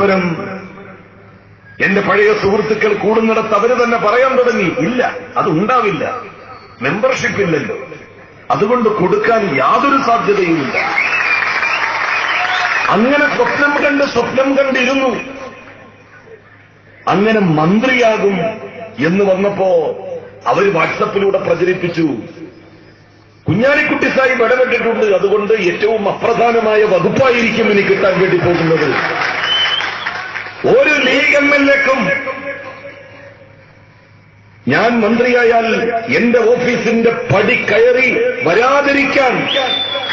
പരസ്പരം എന്റെ പഴയ സുഹൃത്തുക്കൾ കൂടുന്നിടത്ത് അവര് തന്നെ പറയാൻ തുടങ്ങി, ഇല്ല, അതുണ്ടാവില്ല, മെമ്പർഷിപ്പ് ഇല്ലല്ലോ, അതുകൊണ്ട് കൊടുക്കാൻ യാതൊരു സാധ്യതയുമില്ല. അങ്ങനെ സ്വപ്നം കണ്ടിരുന്നു. അങ്ങനെ മന്ത്രിയാകും എന്ന് വന്നപ്പോ അവര് വാട്സപ്പിലൂടെ പ്രചരിപ്പിച്ചു, കുഞ്ഞാലിക്കുട്ടി സാഹിബ് ഇടപെട്ടിട്ടുണ്ട്, അതുകൊണ്ട് ഏറ്റവും അപ്രധാനമായ വകുപ്പായിരിക്കും എനിക്ക് കിട്ടാൻ വേണ്ടി പോകുന്നത്. ഒരു ലീഗ് എംഎൽഎക്കും ഞാൻ മന്ത്രിയായാൽ എന്റെ ഓഫീസിന്റെ പടി കയറി വരാതിരിക്കാൻ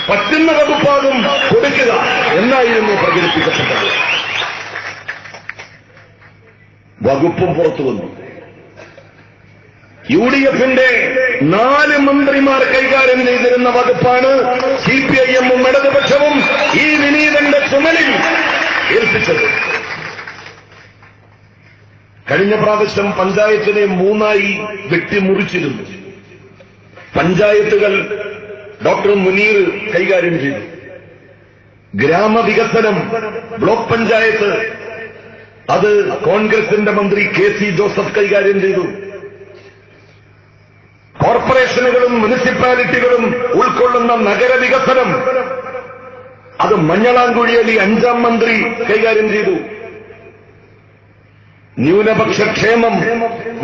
പറ്റുന്ന വകുപ്പാകും കൊടുക്കുക എന്നായിരുന്നു പ്രചരിപ്പിക്കപ്പെട്ടത്. വകുപ്പും പുറത്തു വന്നു. യുഡിഎഫിന്റെ 4 മന്ത്രിമാർ കൈകാര്യം ചെയ്തിരുന്ന വകുപ്പാണ് സിപിഐഎമ്മും ഇടതുപക്ഷവും ഈ വിനീതന്റെ ചുമലിൽ ഏൽപ്പിച്ചത്. കഴിഞ്ഞ പ്രാവശ്യം പഞ്ചായത്തിനെ 3ആയി വെട്ടിമുറിച്ചിരുന്നു. പഞ്ചായത്തുകൾ ഡോക്ടർ മുനീർ കൈകാര്യം ചെയ്തു. ഗ്രാമവികസനം, ബ്ലോക്ക് പഞ്ചായത്ത്, അത് കോൺഗ്രസിന്റെ മന്ത്രി കെ.സി. ജോസഫ് കൈകാര്യം ചെയ്തു. കോർപ്പറേഷനുകളും മുനിസിപ്പാലിറ്റികളും ഉൾക്കൊള്ളുന്ന നഗരവികസനം, അത് മഞ്ഞളാംകുഴിയലി 5ാം മന്ത്രി കൈകാര്യം ചെയ്തു. ന്യൂനപക്ഷ ക്ഷേമം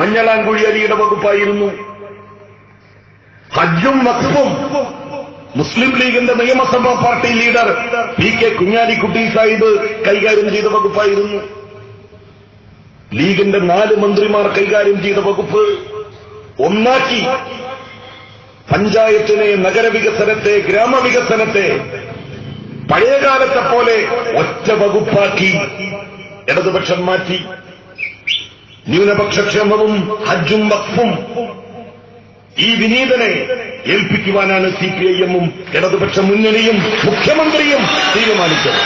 മഞ്ഞളാംകുഴിയലിയുടെ വകുപ്പായിരുന്നു. ഹജ്ജും വഖഫും മുസ്ലിം ലീഗിന്റെ നിയമസഭാ party leader P K. Kunhalikutty Sahib കൈകാര്യം ചെയ്ത വകുപ്പായിരുന്നു. ലീഗിന്റെ 4 മന്ത്രിമാർ കൈകാര്യം ചെയ്ത വകുപ്പ് ഒന്നാക്കി പഞ്ചായത്തിനെ, നഗരവികസനത്തെ, ഗ്രാമവികസനത്തെ പഴയകാലത്തെ പോലെ ഒറ്റ വകുപ്പാക്കി ഇടതുപക്ഷം മാറ്റി. ന്യൂനപക്ഷക്ഷേമവും ഹജ്ജും വഖഫും ഈ വിനീതനെ ഏൽപ്പിക്കുവാനാണ് സിപിഐഎമ്മും ഇടതുപക്ഷ മുന്നണിയും മുഖ്യമന്ത്രിയും തീരുമാനിച്ചത്.